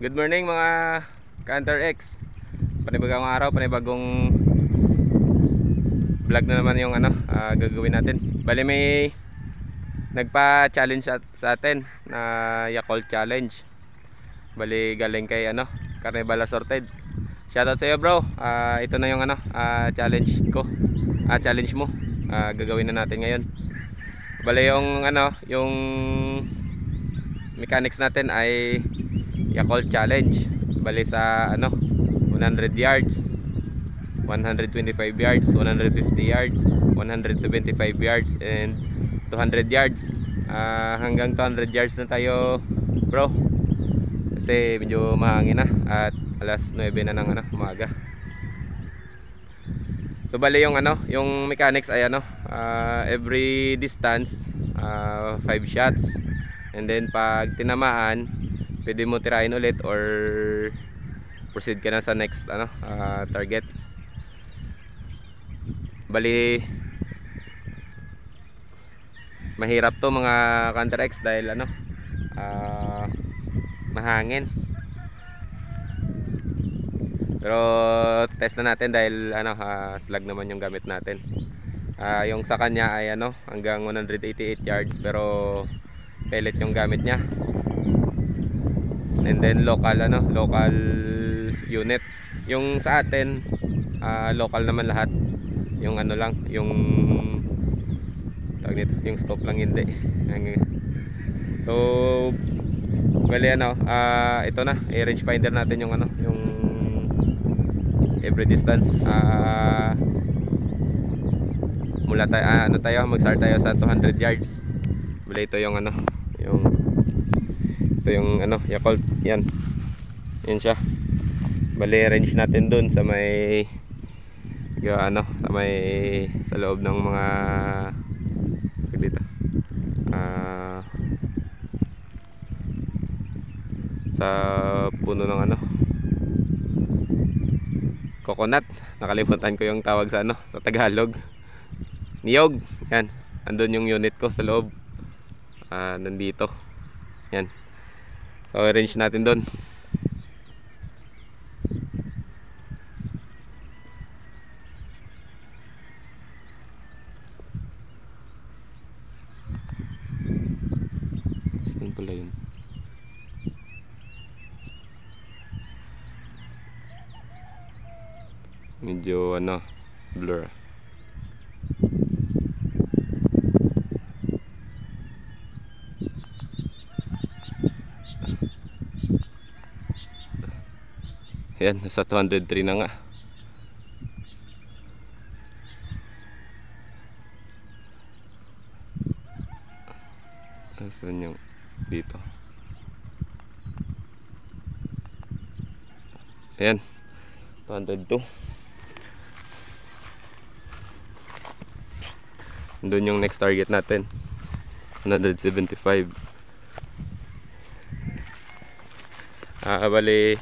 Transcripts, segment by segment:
Good morning mga Counter X. Panibagong araw, panibagong vlog na naman yung gagawin natin. Bali may nagpa-challenge sa atin na Yakult challenge. Bali galing kay Carnival Assorted. Shoutout sa iyo bro. Ito na yung challenge ko. Challenge mo. Gagawin na natin ngayon. Bali yung yung mechanics natin ay Yakult challenge. Bali sa 100 yards, 125 yards, 150 yards, 175 yards and 200 yards. Hanggang 200 yards na tayo bro, kasi medyo mahangin na at alas 9 na ng umaga. So bali yung yung mechanics ay every distance 5 shots, and then pag tinamaan pwede mo tirahin ulit or proceed ka na sa next target. Bali mahirap to mga Counter X dahil mahangin. Pero test na natin dahil slag naman yung gamit natin. Yung sa kanya ay hanggang 188 yards pero pellet yung gamit niya. And then local unit. Yung sa atin local naman lahat. Yung lang, yung tawag nito, yung scope lang hindi. So bali ito na, i-range finder natin yung yung every distance. Mula tayo mag-start tayo sa 200 yards. Bali ito yung ito yung Yakult, yan siya. Bali range natin dun sa may sa loob ng mga dito sa puno ng coconut. Nakalimutan ko yung tawag sa sa Tagalog. Niyog. Yan, andun yung unit ko sa loob. Nandito. Yan. So range natin doon. Saan pala yun? Medyo blur. Yan, nasa 203 na nga. Asan yung dito? Ayan, 202. Doon yung next target natin, 175. Bali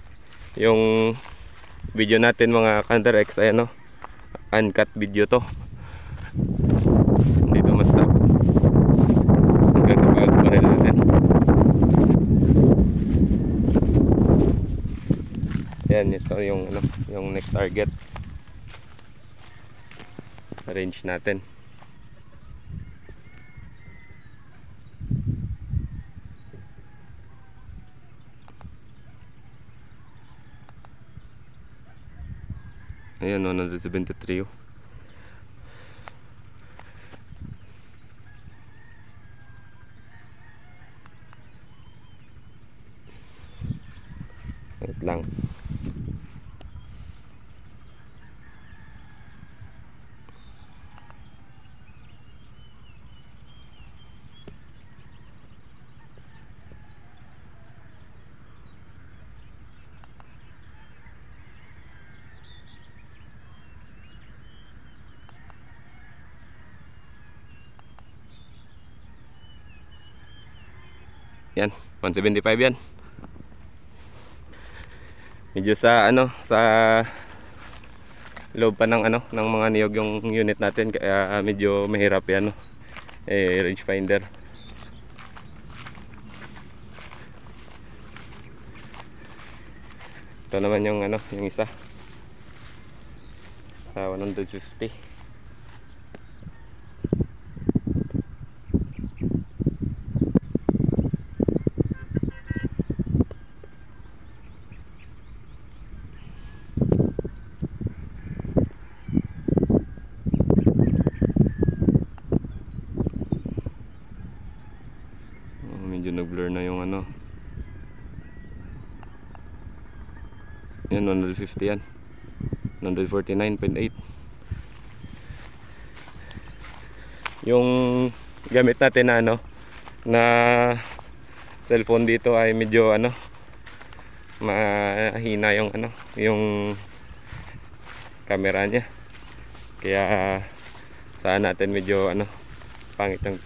yung video natin mga Counter X ay uncut video to. Dito mas stop hanggang sa pag-barrel natin. Yan, ito yung yung next target. Range natin. Ayan, 173. Wait lang. Yan, 175 yan. Medyo sa sa loob pa ng ng mga niyog yung unit natin, kaya medyo mahirap yan range finder. Ito naman yung ano, yung isa sa 150. Medyo nag-blur na yung ano. Yan, 150 yan. 149.8. Yung gamit natin na ano, na cellphone dito ay medyo ano, mahina yung ano, yung camera niya. Kaya saan natin medyo ano, pangit ang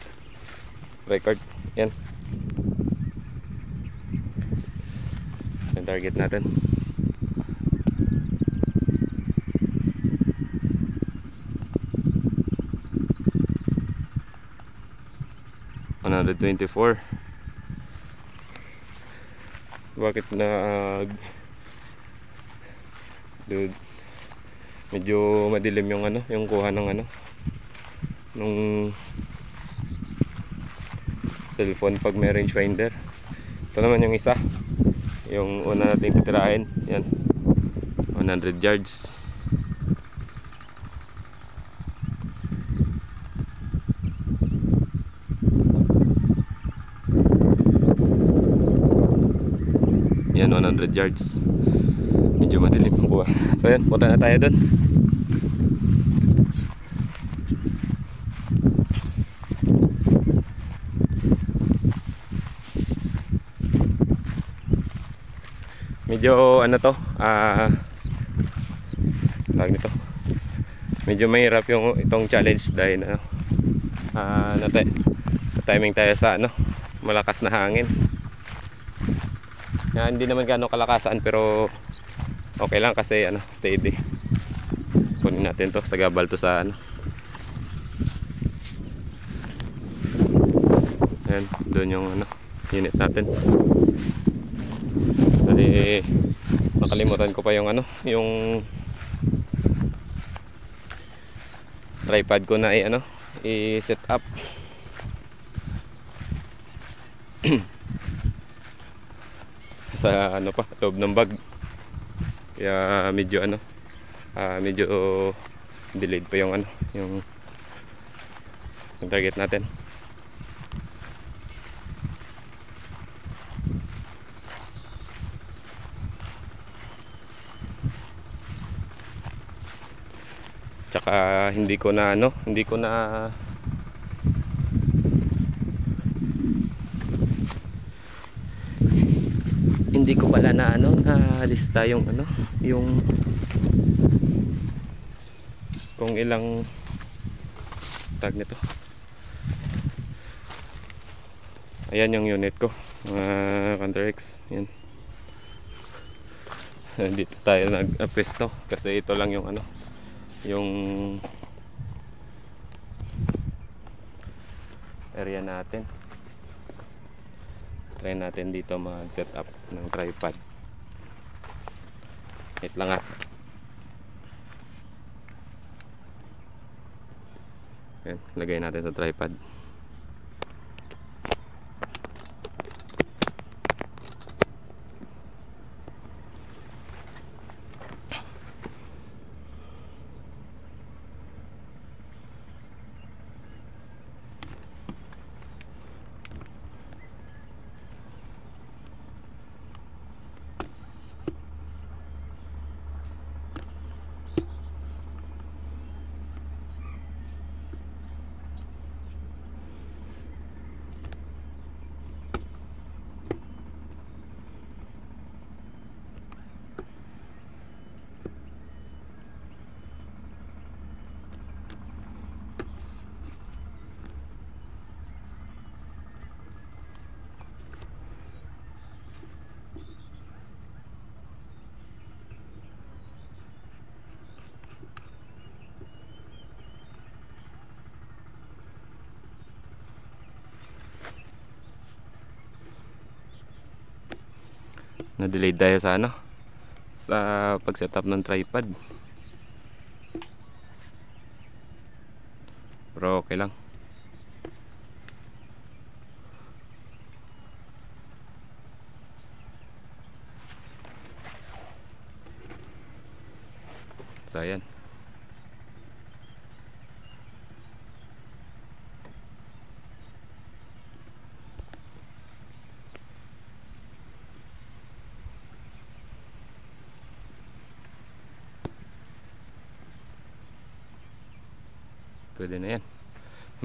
record. Yan. Yung target natin. Another 24. Bakit na dude, medyo madilim yung ano, yung kuha ng ano, nung cellphone pag may rangefinder. Ito naman yung isa, yung una nating titirahin. Yan, 100 yards. Yan, 100 yards. Medyo madilim ang kuha. So yan, punta na tayo dun. Medyo ano to, tawag nito, medyo mahirap yung itong challenge dahil ano, timing tayo sa ano, malakas na hangin. Yan, hindi naman gaano kalakasan pero okay lang kasi ano, steady. Kunin natin to, sa gabal to sa ano. Yan, doon yung ano, unit natin. Dali, nakalimutan ko pa yung ano, yung tripod ko na ano, i-set up. Sa ano pa, loob ng bag. Kaya medyo ano, medyo delayed pa yung ano, yung target natin. Tsaka hindi ko na ano, hindi ko pala na ano, na lista yung ano, yung kung ilang tag nito. Ayan yung unit ko, Counter X. Yan. Dito tayo nag-apresto kasi ito lang yung ano, yung area natin. Try natin dito mag-set up ng tripod. Wait lang ah. Yan, lagay natin sa tripod. Na-delay tayo sa ano, sa pag-setup ng tripod. Pero okay lang. So ayan. Pwede na yan.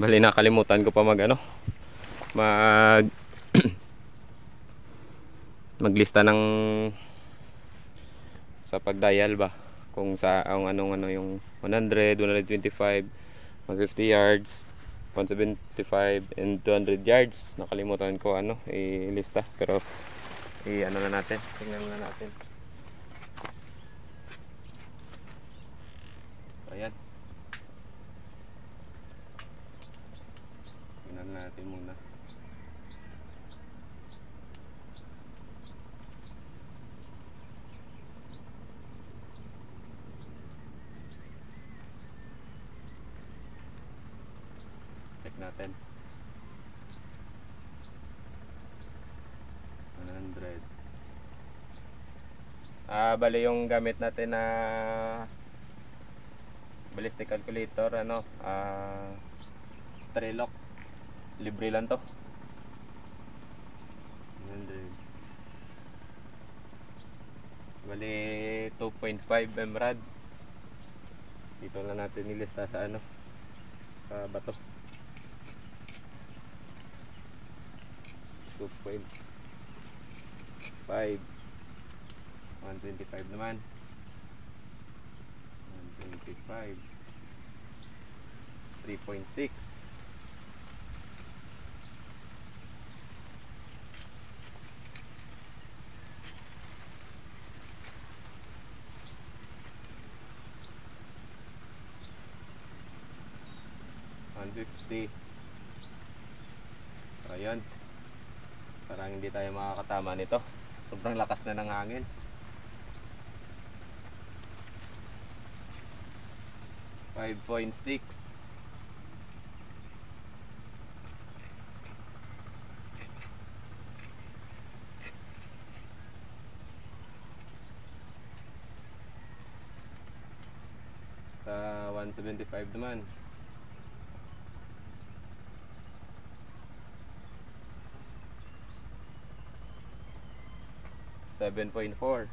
Bali, nakalimutan ko pa mag maglista ng sa pag-dial ba kung sa anong yung 100, 125, 150 yards, 175 and 200 yards. Nakalimutan ko ilista, pero na natin. Tingnan na natin. Ayan. Tingnan natin muna. Check natin. 100. Bali yung gamit natin na ballistic calculator, Strelok. Libre lang to. 100. Bali 2.5 mrad. Dito na natin nilista sa sa bato. 2.5 125 naman. 125 3.6 150. Ayan. Parang hindi tayo makakatama nito. Sobrang lakas na ng hangin. $5.6. Sa 175 naman. 7.4.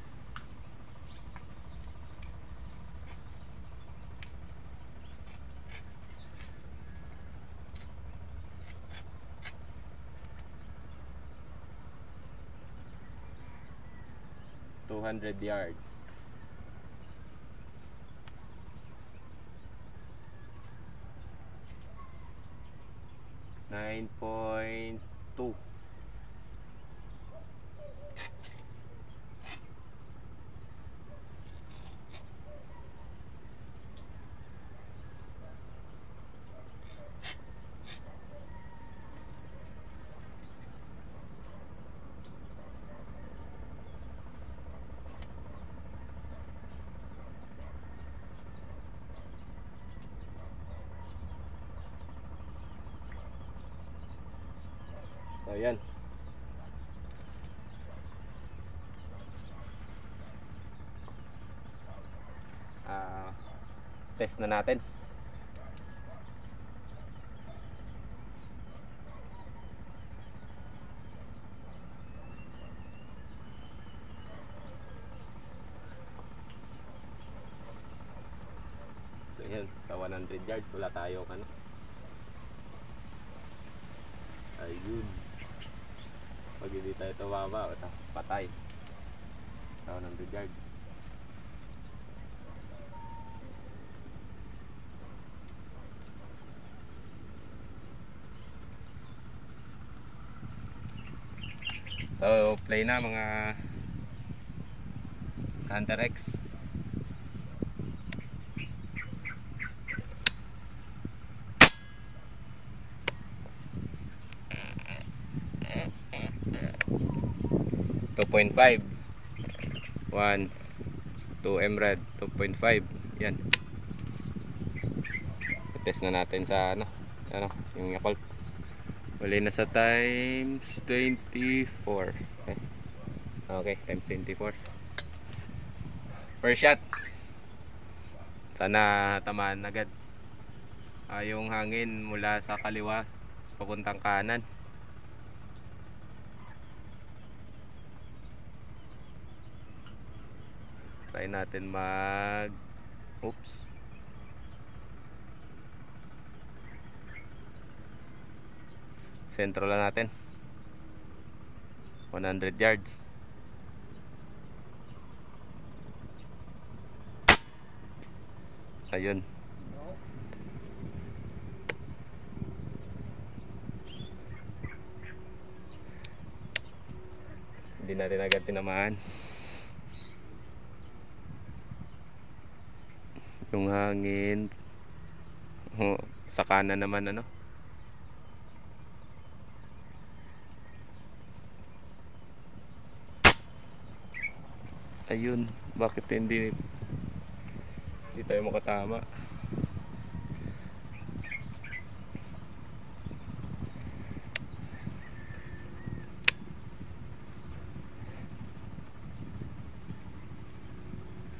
$200 yards. 9.2. So yan. Test na natin. So yan, sa 100 yards wala tayo ayun. Pag hindi tayo tumama, patay. Sa 100 yards. So play na mga Hunter X. $2.5 1 2 MRAD 2.5. Yan. Test na natin sa ano yung Yakult. Wala na sa times 24. Okay, times 24. First shot. Sana tamaan agad. Yung hangin mula sa kaliwa papuntang kanan. Try natin oops. Sentro lang natin. 100 yards. Ayun. Hindi natin agad tinamaan. Yung hangin sa kanan naman ayun, bakit hindi tayo makatama?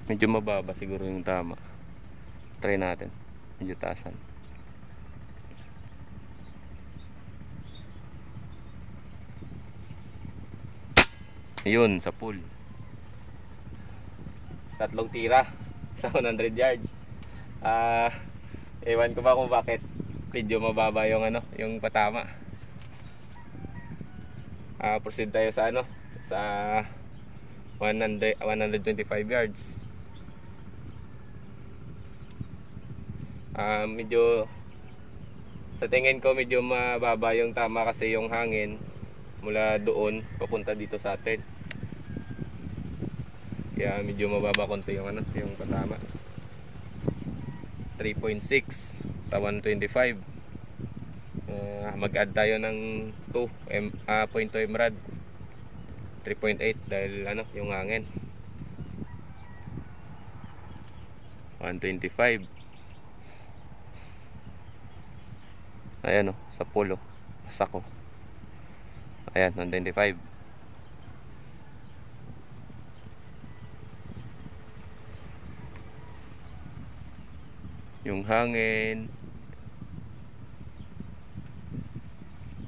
Medyo mababa siguro yung tama. Try natin. Medyo taasan. Ayun, sa pool. 3 tira sa 100 yards. Ewan ko ba kung bakit medyo mababa yung yung patama. Proceed tayo sa sa 125 yards. Medyo sa tingin ko medyo mababa yung tama kasi yung hangin mula doon papunta dito sa atin. Kaya medyo mababa konti yung yung patama. 3.6 sa 125. Mag-add tayo ng 0.2 MRAD. 3.8 dahil yung hangin. 125. Ayan sa polo. Sako. Ayan, 125. Yung hangin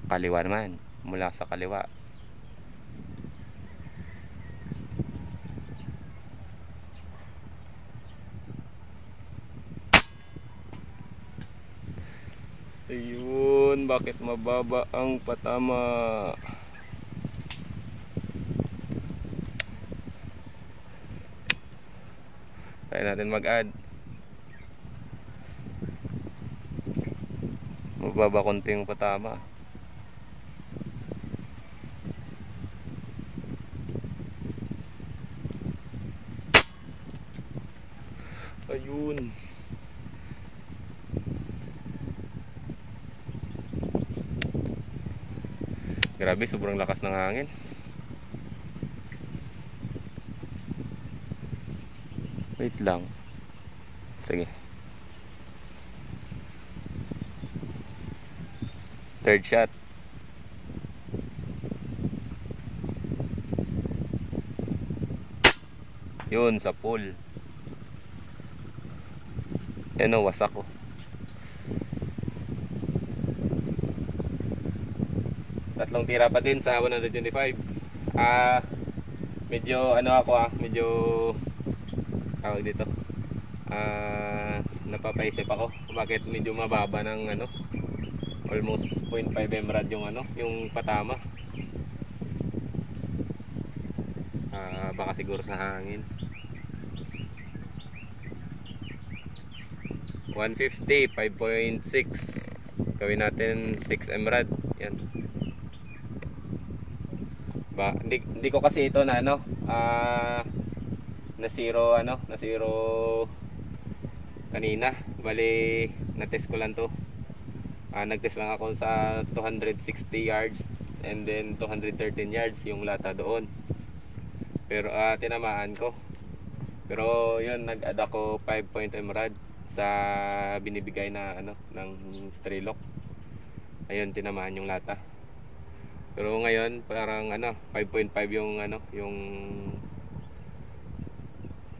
kaliwa naman, mula sa kaliwa. Ayun, bakit mababa ang patama? Try natin mag-add. Mababa konti yung patama. Ayun. Grabe, sobrang lakas ng hangin. Wait lang. Sige. Third shot. Yun, sa pool. Yan wasak ko. Tatlong tira pa din sa 125. Medyo medyo tawag dito. Napapaisip ako bakit medyo mababa ng almost 0.5 MRAD yung patama. Baka siguro sa hangin. 150, 5.6. Gawin natin 6 MRAD. Yan. Hindi ko kasi ito na na zero kanina. Bali na-test ko lang to. Nag-test lang ako sa 260 yards and then 213 yards yung lata doon. Pero tinamaan ko. Pero yun, nag-add ako 5 point emerald sa binibigay na ano ng Strelok. Ayun, tinamaan yung lata. Pero ngayon parang ano 5.5 yung ano yung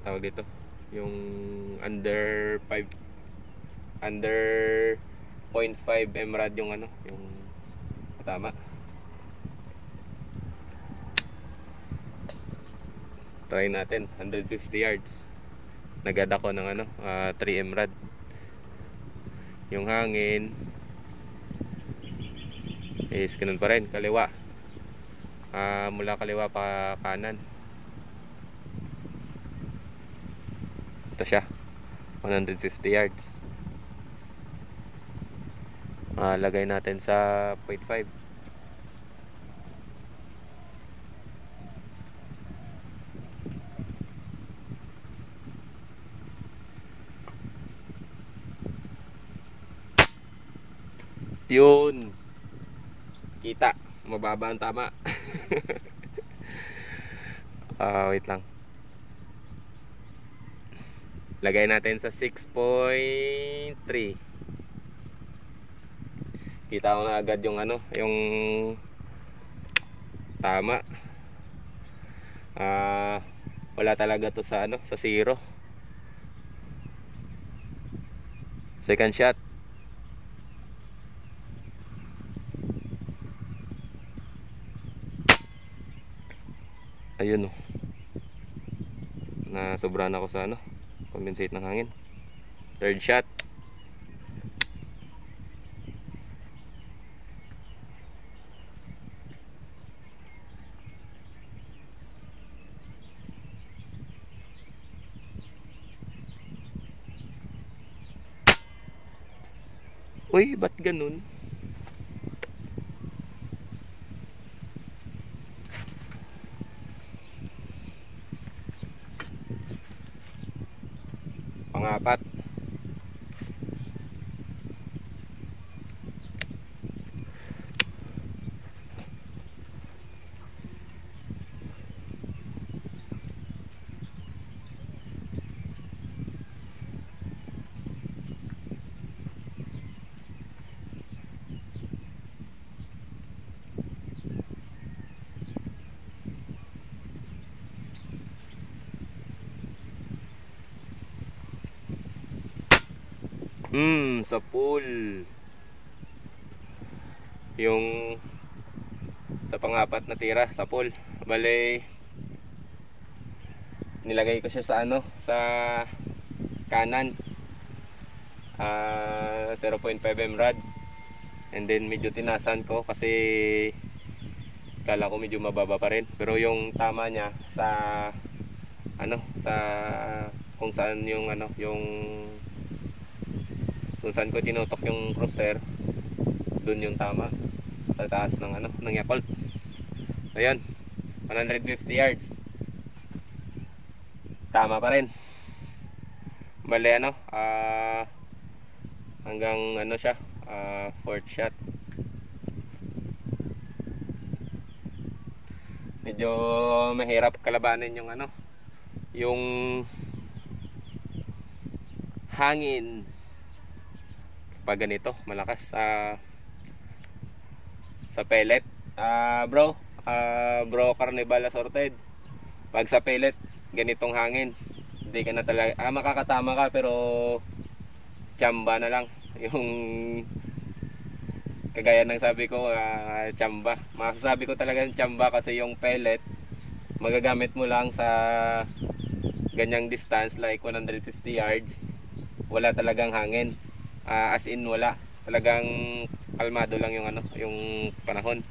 tawag dito, yung under 5, under 0.5 emerald yung ano yung tama. Try natin 150 yards. Nagad ako ng ano 3 emerald. Yung hangin is ganun pa rin, kaliwa, mula kaliwa pa kanan. Ito siya 150 yards. Lagay natin sa 0.5. Yun, kita, mababa ang tama. Wait lang, lagay natin sa 6.3. Kita ko na agad yung ano yung tama. Wala talaga to sa ano sa zero. Second shot. Ayun, oh. Na sobrahan ako sa ano, compensate ng hangin. Third shot. Uy, ba't ganun? Pangapat. Sa pool. Yung sa pangapat na tira sa pool. Bale, nilagay ko siya sa ano, sa kanan. 0.5 emerald. And then medyo tinasan ko kasi kala ko medyo mababa pa rin. Pero yung tama niya sa ano, sa kung saan yung ano, yung kung saan ko tinutok yung crosser, dun yung tama sa taas ng ano, ng Yakult. So yan, 150 yards. Tama pa rin. Bale ano, hanggang ano siya, fourth shot. Medyo mahirap kalabanin yung ano, yung hangin pag ganito malakas sa pellet. Bro Carnival Assorted, pag sa pellet ganitong hangin, hindi ka na talaga makakatama ka, pero tsamba na lang. Yung kagaya ng sabi ko, tsamba, masasabi ko talaga tsamba, kasi yung pellet magagamit mo lang sa ganyang distance like 150 yards, wala talagang hangin. As in wala, talagang kalmado lang yung ano, yung panahon.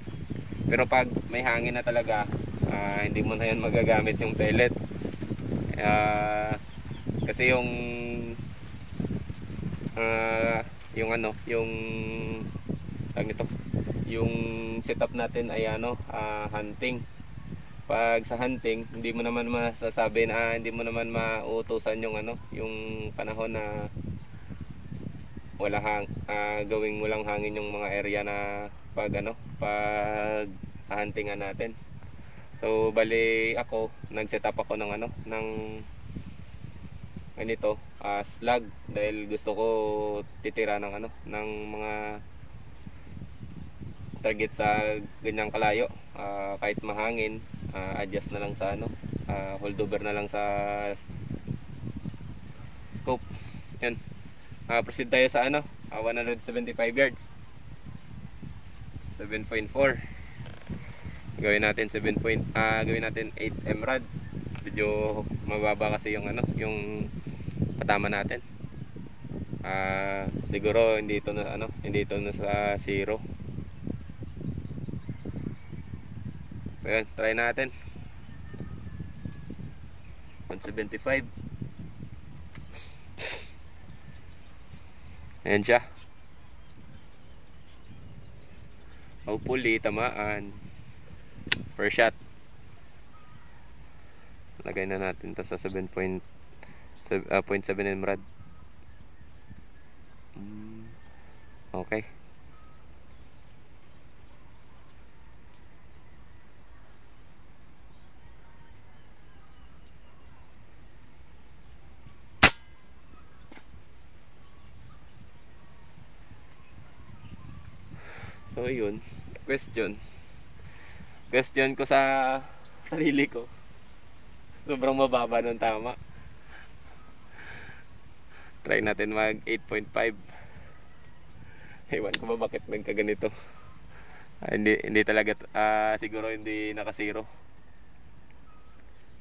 Pero pag may hangin na talaga, hindi mo na yan magagamit yung pellet. Kasi yung ano, yung nito, yung setup natin ay ano, hunting. Pag sa hunting, hindi mo naman masasabi na hindi mo naman mauutusan yung ano, yung panahon na wala gawing walang hangin yung mga area na pag ano, pag huntingan natin. So bali ako, nag-set up ako ng ano, ng ganito, slag, dahil gusto ko titira ng ng mga target sa ganyang kalayo. Kahit mahangin, adjust na lang sa holdover na lang sa scope. Yan. Proceed tayo sa 175 yards. 7.4. Gawin natin 8 MRAD. Medyo mababa kasi yung yung patama natin. Siguro hindi ito na sa 0. So yan, try natin. 175. Ayan siya. Hopefully tamaan. First shot. Lagay na natin to sa 7.7 MRAD. Okay. So yun, question ko sa sarili ko, sobrang mababa ng tama. Try natin mag 8.5. Ewan ko ba bakit nagkaganito. Hindi talaga, siguro hindi naka 0.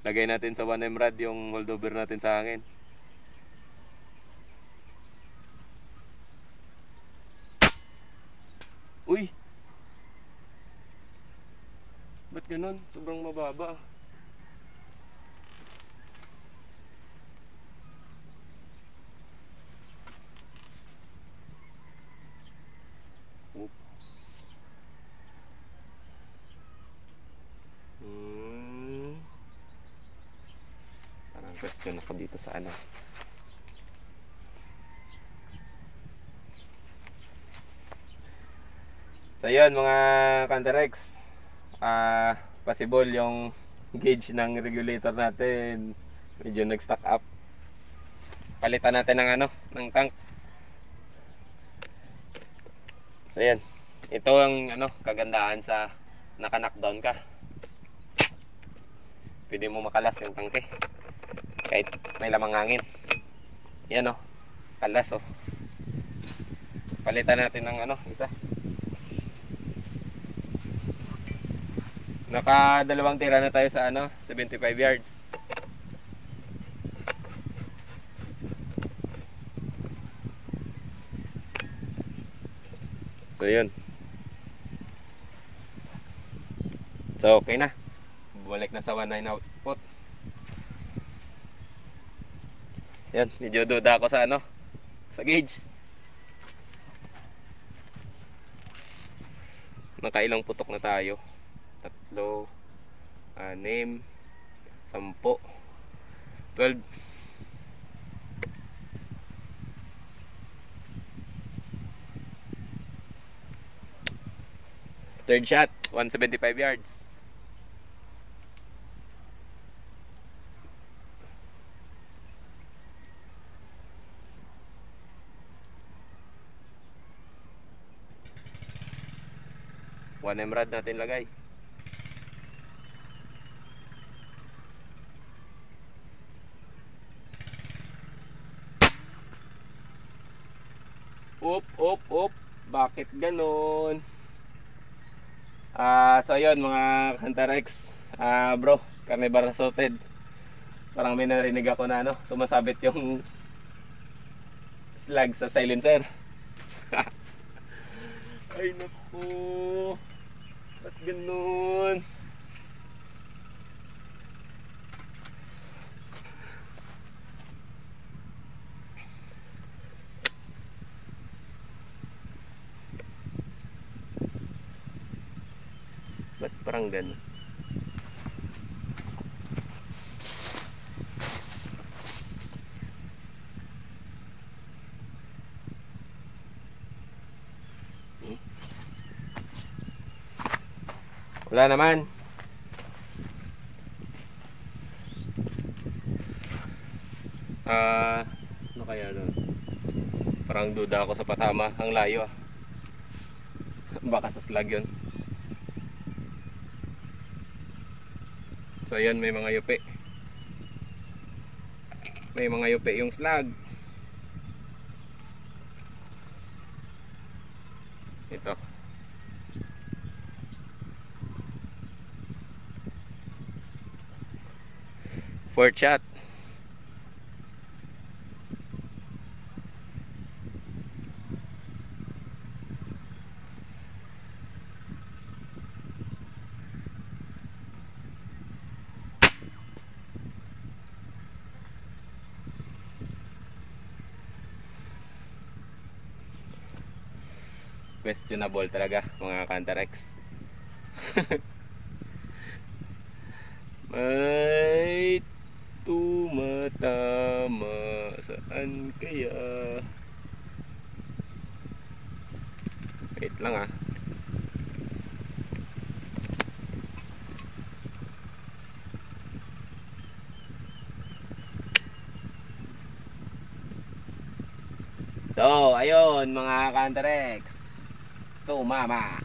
Lagay natin sa 1 MRAD yung holdover natin sa hangin. Uy! Ba't ganun? Sobrang mababa. Oops. Parang question ako dito sa So yun mga Canterex, possible yung gauge ng regulator natin medyo nag-stock up. Palitan natin ng ng tank. So yan, ito ang kagandahan sa naka-knockdown ka. Pwede mo makalas yung tangke kahit may lamang hangin. Yan kalas Palitan natin ng isa. Naka-2 tira na tayo sa 75 yards. So yun. So okay na. Bumalik na sa 19 output. Yan, medyo duda ako sa sa gauge. Nakailang putok na tayo. 3, 6, 10, 12. Third shot, 175 yards. One MRAD natin lagay. Op. Bakit ganon? So ayun mga Canterex, bro, Carnivore Assaulted. Parang may narinig ako na sumasabit yung slag sa silencer. Ay naku, ba't ganon? Ba't parang gano'n? Wala naman. Ano kaya doon? Parang duda ako sa patama. Ang layo ah. Baka sa slag yun. So ayan, may mga yupi. May mga yupi yung slag. Ito. Fourth shot. Questionable talaga mga Cantarex. May tumatama, saan kaya? Wait lang ah. So ayun mga Cantarex, tumama.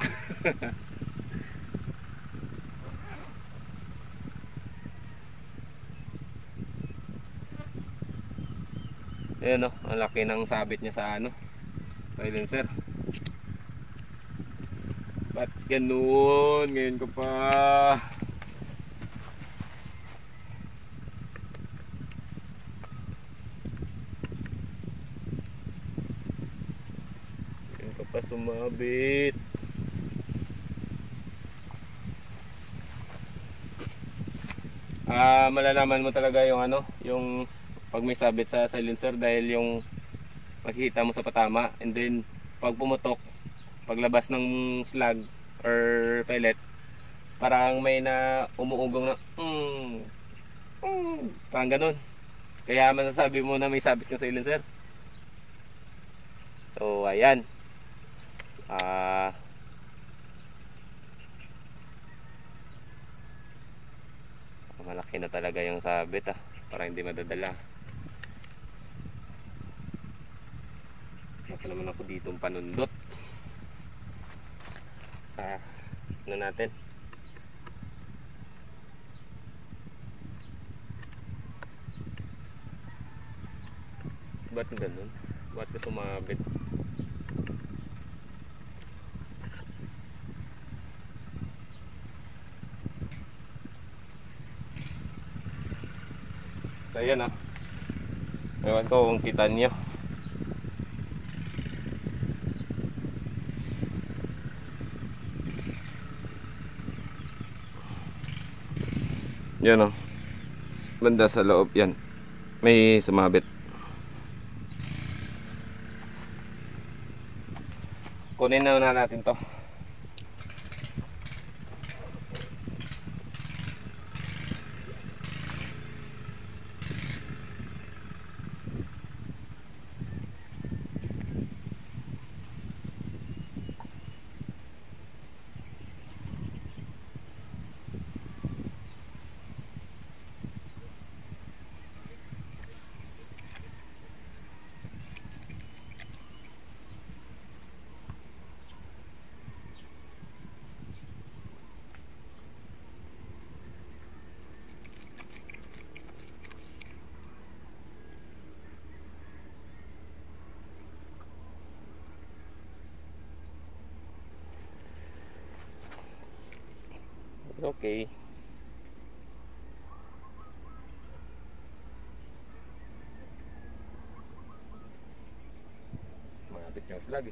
Ayan o, ang laki ng sabit niya sa ano, silencer. Ba't ganun? Ngayon ko pa. Ngayon ko pa sumabit. Malalaman mo talaga yung ano, yung pag may sabit sa silencer dahil yung makikita mo sa patama, and then pag pumutok, paglabas ng slag or pellet, parang may na umuugong na parang ganun. Kaya masasabi mo na may sabit yung silencer. So ayan, malaki na talaga yung sabit para hindi madadala. Ito naman ako ditong panundot. Ano natin? Ba't ganun? Ba't ka sumabit? So ayan ewan ko kung kita nyo. Yan banda sa loob yan, may sumabit. Kunin na natin to. It's okay. Sumabit yung slag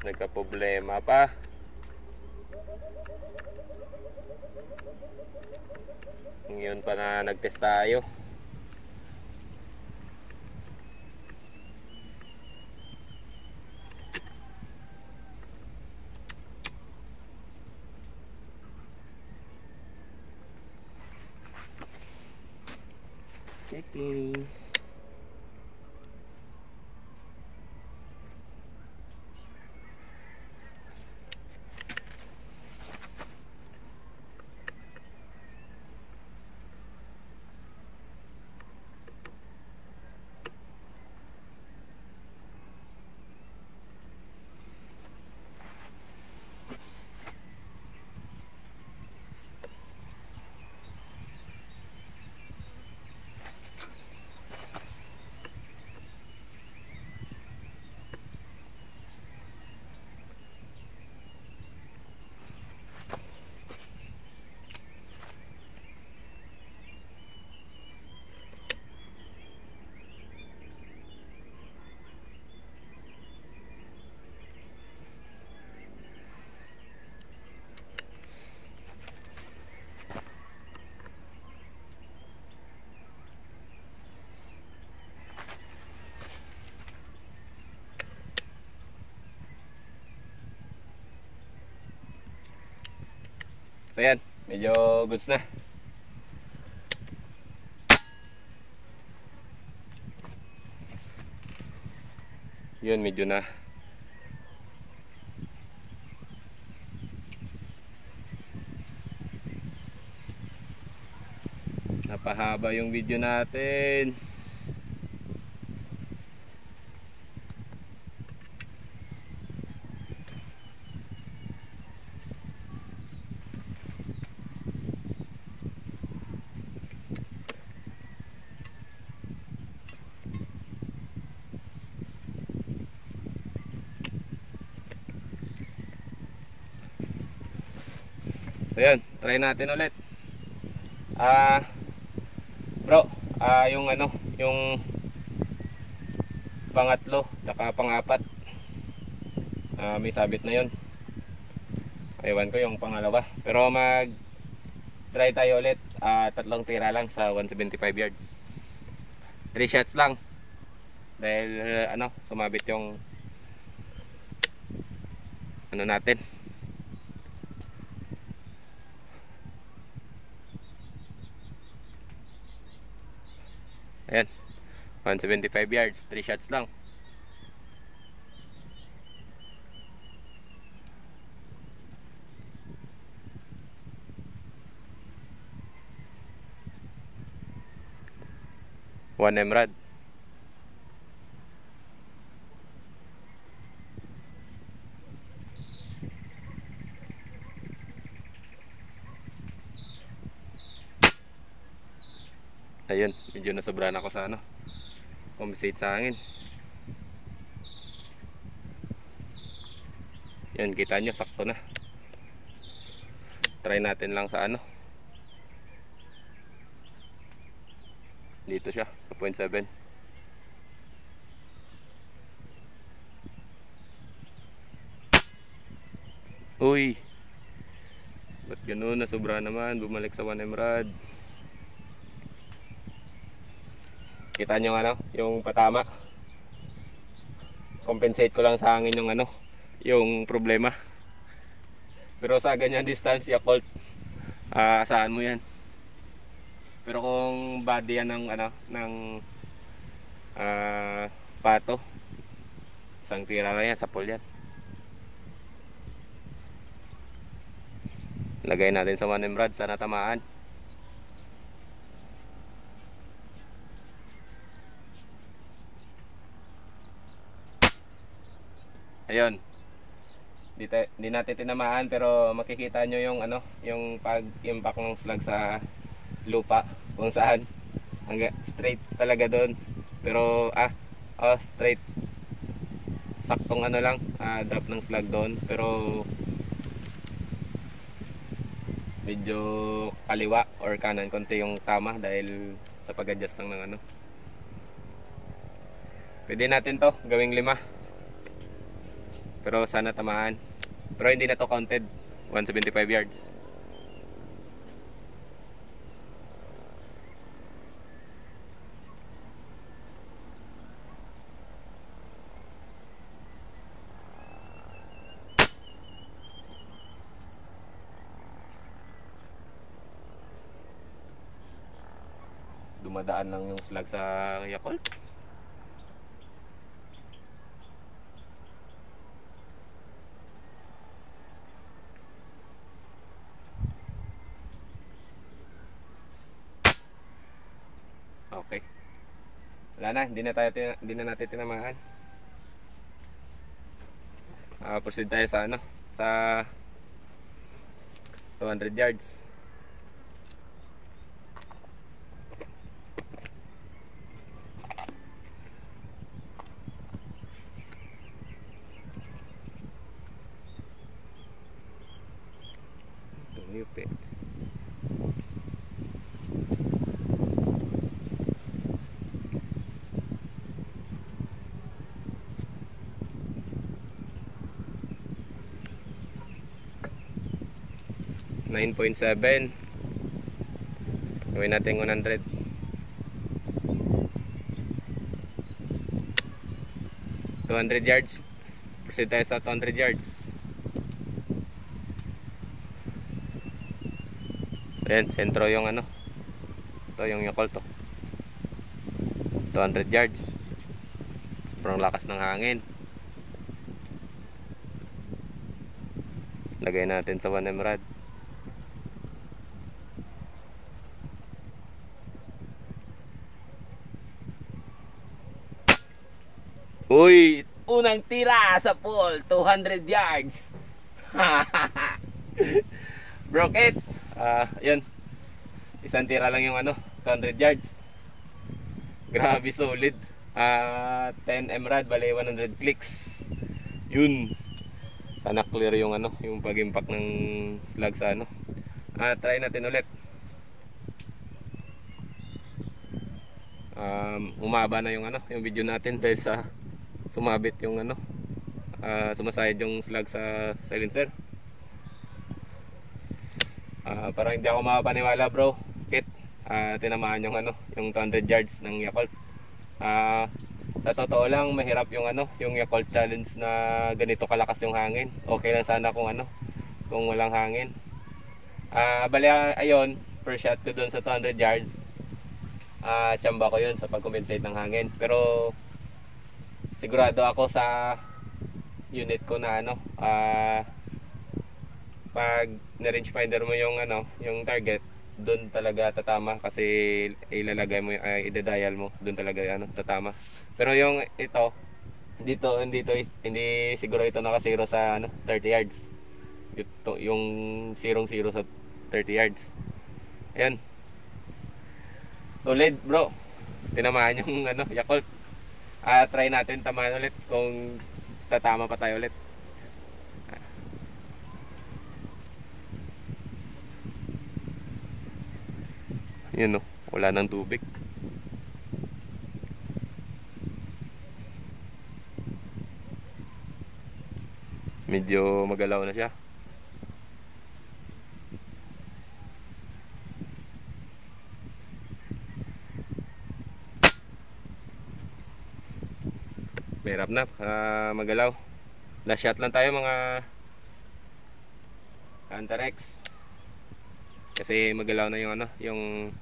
Nagka-problema pa. Ngayon pa na nag-test tayo. Checking. So yan, medyo goods na. Yun, medyo na. Napahaba yung video natin. So yan, try natin ulit. Bro, yung ano, yung pangatlo, taka pangapat, may sabit na yun. Ewan ko yung pangalawa. Pero mag try tayo ulit, tatlong tira lang sa 175 yards. 3 shots lang. Dahil ano, sumabit yung ano natin. Ayan, 175 yards, 3 shots lang. One emerald. Ayun, medyo nasobrahan ako sa ano, compensate sa hangin. Yan, kita nyo, sakto na. Try natin lang sa ano, dito siya sa 0.7. Uy, ba't ganun, nasobra naman, bumalik sa 1 emerald. Kita nyo ano, yung patama. Compensate ko lang sa hangin yung ano, yung problema. Pero sa ganyan distance, Yakult, saan mo yan. Pero kung body yan ng ano, ng pato, isang tira lang yan, sa pool yan. Lagay natin sa 1 emerald, sana tamaan. Ayun, di natin tinamaan, pero makikita nyo yung ano, yung pag-impact ng slug sa lupa, kung saan hanggang straight talaga doon. Pero straight, saktong ano lang, drop ng slug doon, pero medyo kaliwa or kanan konti yung tama dahil sa pag-adjust lang ng ano. Pwede natin to gawing 5, pero sana tamaan. Pero hindi na to counted, 175 yards. Dumadaan lang yung slug sa Yakult. Okay. Wala na, hindi na natin tinamaan. Proceed tayo sa ano, sa 200 yards. Tumiyupi. $9.7. Gawin natin 100. 200 yards. Proceed tayo sa 200 yards. Ayan, sentro yung ano. Ito yung Yakult to. 200 yards. Sobrang lakas ng hangin. Lagay natin sa 1 Emerald. Uy, unang tira sa pool, 200 yards. Broke it. Yun. Isang tira lang yung ano, 200 yards. Grabe solid. 10 Emerald, bale 100 clicks. Yun. Sana clear yung ano, yung pag-impact ng slag sa ano. Try natin ulit. Umaba na yung ano, yung video natin dahil sa sumabit yung ano, sumasayad yung slag sa silencer. Parang hindi ako makapaniwala bro, Kit. Tinamaan yung ano, yung 200 yards ng Yakult. Sa totoo lang mahirap yung ano, yung Yakult challenge na ganito kalakas yung hangin. Okay lang sana kung ano, kung walang hangin. Bali ayun, per shot ko dun sa 200 yards. Tsamba ko yun sa pag-compensate ng hangin. Pero sigurado ako sa unit ko na ano, pag na-range finder mo yung ano, yung target, doon talaga tatama kasi ilalagay mo, i-dial mo, doon talaga ano, tatama. Pero yung ito dito, hindi siguro ito naka-zero sa ano, 30 yards. Ito, yung 0-0 sa 30 yards. Ayan. Solid, bro. Tinamaan yung ano, Yakult. Try natin tamaan ulit kung tatama pa tayo ulit. Yun no, wala nang tubig. Medyo magalaw na siya. Mahirap na magalaw. Last shot lang tayo mga Cantarex. Kasi magalaw na yung ano, yung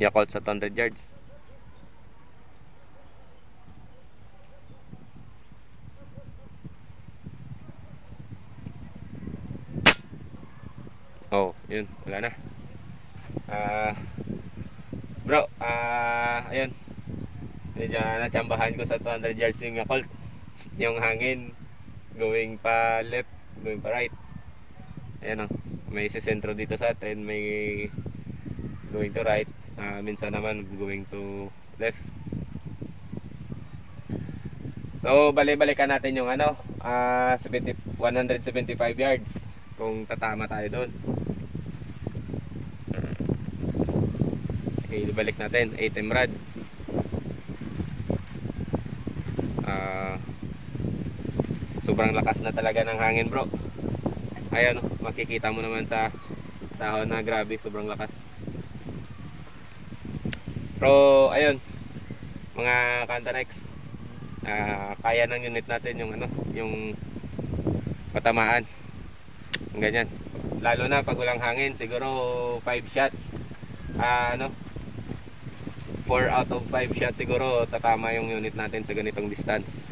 Yakult sa 200 yards. Oh, yun, wala na. Bro, ayun. Medyo natsambahan ko sa 200 yards yung Yakult. Yung hangin going pa left, going pa right. Ayan o, may sentro dito sa atin, may going to right, minsan naman going to left. So balik-balikan natin yung ano, 175 yards kung tatama tayo doon. Okay, balik natin 8 Emerald. Sobrang lakas na talaga ng hangin bro. Ayan, makikita mo naman sa dahon na grabe, sobrang lakas. Pero ayun, mga Cantarex, kaya ng unit natin yung ano, yung patamaan. Ganyan. Lalo na pag walang hangin, siguro 5 shots. 4 out of 5 shots siguro tatama yung unit natin sa ganitong distance.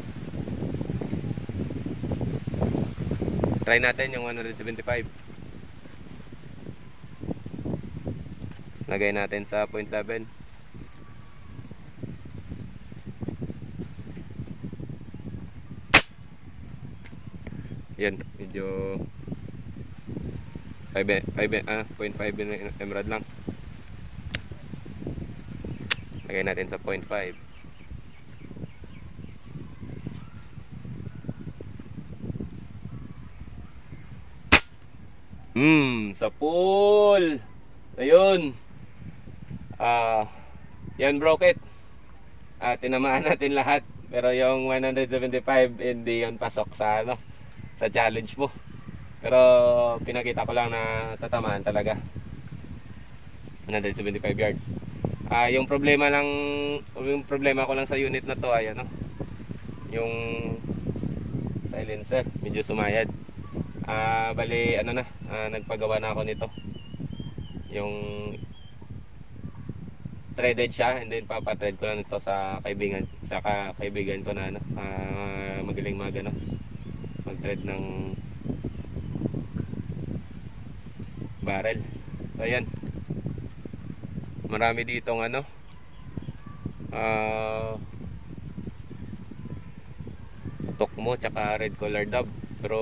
Try natin yung 175. Lagay natin sa 0.7. Yan, medyo 0.5 Emerald lang. Lagay natin sa 0.5. Sa pool. Ayun. Yan broke it. Tinamaan natin lahat. Pero yung 175 hindi yun pasok sa ano, sa challenge mo. Pero pinakita ko lang na tatamaan talaga. 175 yards. Yung problema ko lang sa unit na to ay ano, yung silencer medyo sumayad. Bali ano na, nagpagawa na ako nito. Yung threaded siya, and then papatread ko lang ito sa kaibigan ko na ano, magaling ano, mag-thread ng barrel. So ayan, marami ditong ano, tukmo tsaka red collar dove, pero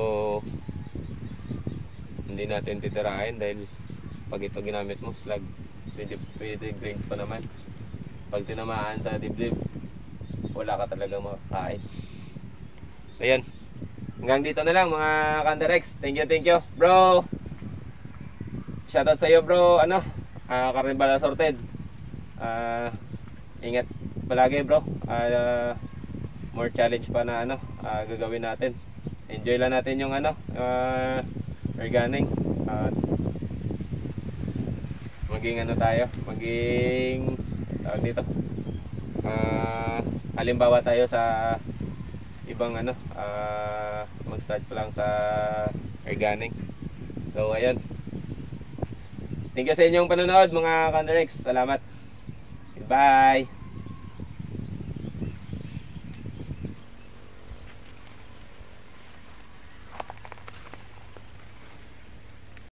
hindi natin titirahin dahil pag ito ginamit mo slag, pwede grains pa naman. Pag tinamaan sa dibdib, wala ka talagang makakain. So yan, hanggang dito na lang mga Kandarex. Thank you bro. Shoutout sa iyo bro, ano, Carnival Assorted. Ingat palagi bro. More challenge pa na ano, gagawin natin. Enjoy lang natin yung ano, organic. Maging ano tayo, maging tawag dito, halimbawa tayo sa ibang ano, mag-start pa lang sa organic. So ayun, thank you sa inyong panonood mga Kandarex. Salamat, goodbye.